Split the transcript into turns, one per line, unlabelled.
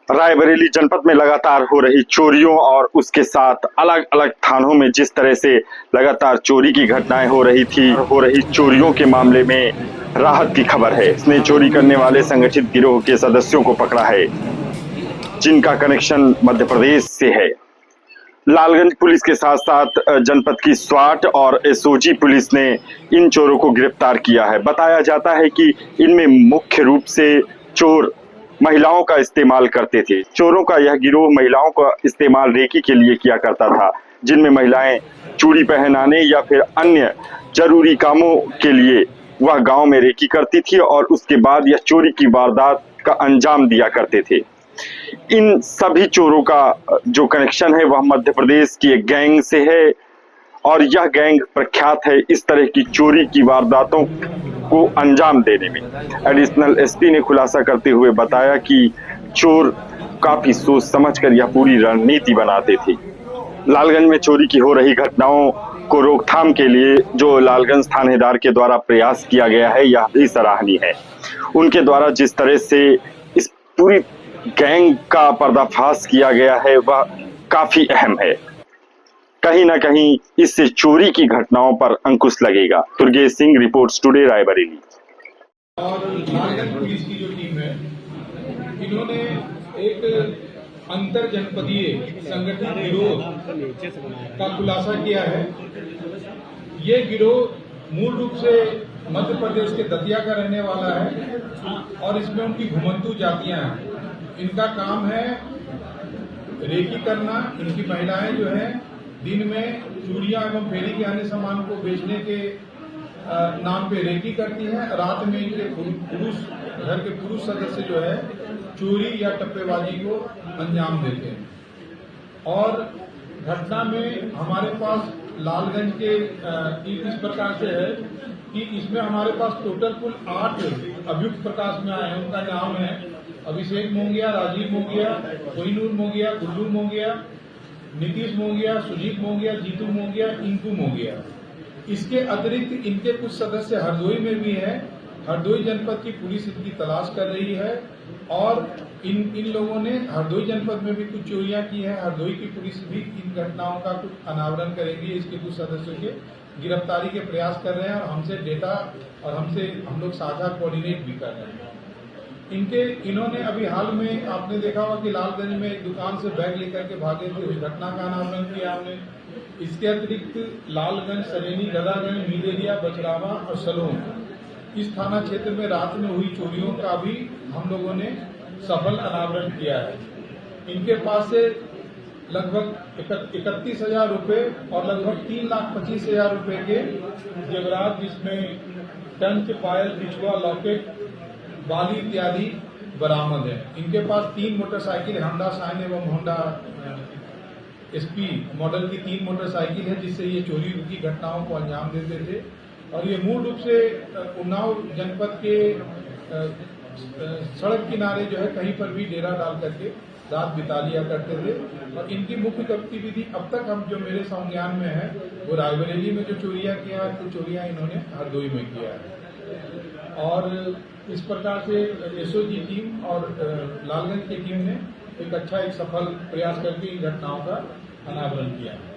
रायबरेली जनपद में लगातार हो रही चोरियों और उसके साथ अलग अलग थानों में जिस तरह से लगातार चोरी की घटनाएं हो रही थी, हो रही चोरियों के मामले में राहत की खबर है। इसने चोरी करने वाले संगठित गिरोह के सदस्यों को पकड़ा है, जिनका कनेक्शन मध्य प्रदेश से है। लालगंज पुलिस के साथ साथ जनपद की स्वाट और एसओजी पुलिस ने इन चोरों को गिरफ्तार किया है। बताया जाता है कि इनमें मुख्य रूप से चोर महिलाओं का इस्तेमाल करते थे। चोरों का यह गिरोह महिलाओं का इस्तेमाल रेकी के लिए किया करता था, जिनमें महिलाएं चूड़ी पहनाने या फिर अन्य जरूरी कामों के लिए वह गांव में रेकी करती थी और उसके बाद यह चोरी की वारदात का अंजाम दिया करते थे। इन सभी चोरों का जो कनेक्शन है वह मध्य प्रदेश की एक गैंग से है और यह गैंग प्रख्यात है इस तरह की चोरी की वारदातों को अंजाम देने में। एडिशनल एसपी ने खुलासा करते हुए बताया कि चोर काफी सोच समझकर यह पूरी रणनीति बनाते थे। लालगंज में चोरी की हो रही घटनाओं को रोकथाम के लिए जो लालगंज थानेदार के द्वारा प्रयास किया गया है यह भी सराहनीय है। उनके द्वारा जिस तरह से इस पूरी गैंग का पर्दाफाश किया गया है वह काफी अहम है। कहीं ना कहीं इससे चोरी की घटनाओं पर अंकुश लगेगा। Durgesh Singh, reports today, Raebareli.
और लालगंज पुलिस की जो टीम है, इन्होंने एक अंतर जनपदीय संगठित गिरोह का खुलासा किया है। ये गिरोह मूल रूप से मध्य प्रदेश के दतिया का रहने वाला है और इसमें उनकी घुमंतू जातियां हैं। इनका काम है रेकी करना। इनकी महिलाएं जो है दिन में चूड़ियां एवं फेरी के अन्य सामान को बेचने के नाम पे रेकी करती हैं। रात में इनके घर के पुरुष सदस्य जो है चोरी या टप्पेबाजी को अंजाम देते हैं। और घटना में हमारे पास लालगंज के इस प्रकार से है कि इसमें हमारे पास टोटल कुल 8 अभियुक्त प्रकाश में आए हैं। उनका नाम है अभिषेक मोंगिया, राजीव मोंगिया, कोहिनूर मोंगिया, गुल्लू मोंगिया, नीतीश मोंगिया, सुजीत मोंगिया, जीतू मोंगिया, इंकू मोंगिया। इसके अतिरिक्त इनके कुछ सदस्य हरदोई में भी हैं। हरदोई जनपद की पुलिस इनकी तलाश कर रही है और इन लोगों ने हरदोई जनपद में भी कुछ चोरियां की है। हरदोई की पुलिस भी इन घटनाओं का कुछ अनावरण करेगी। इसके कुछ सदस्यों के गिरफ्तारी के प्रयास कर रहे हैं और हमसे डेटा और हम लोग साझा कोऑर्डिनेट भी कर रहे हैं। इन्होंने अभी हाल में आपने देखा होगा कि लालगंज में एक दुकान से बैग लेकर के भागे थे। उस घटना का अनावरण किया हमने। इसके अतिरिक्त लालगंज, सरेनी, गदागंज, मीलेरिया, बचरावा और सलोन, इस थाना क्षेत्र में रात में हुई चोरियों का भी हम लोगों ने सफल अनावरण किया है। इनके पास से लगभग 31,000 रुपए और लगभग 3,25,000 रुपए के जेवरात, जिसमें टंच, पायल, बिछुआ, लॉकेट, बाली इत्यादि बरामद है। इनके पास 3 मोटरसाइकिल, होंडा शाइन एवं होंडा एसपी मॉडल की 3 मोटरसाइकिल है, जिससे ये चोरी की घटनाओं को अंजाम देते थे। और ये मूल रूप से उन्नाव जनपद के सड़क किनारे जो है कहीं पर भी डेरा डाल करके रात बिता लिया करते थे। और इनकी मुख्य गतिविधि अब तक हम जो मेरे संज्ञान में है वो रायबरेली में जो चोरियां किया है, कुछ चोरियां इन्होंने हरदोई में किया है। और इस प्रकार से एसओजी टीम और लालगंज की टीम ने एक सफल प्रयास करके इन घटनाओं का अनावरण किया है।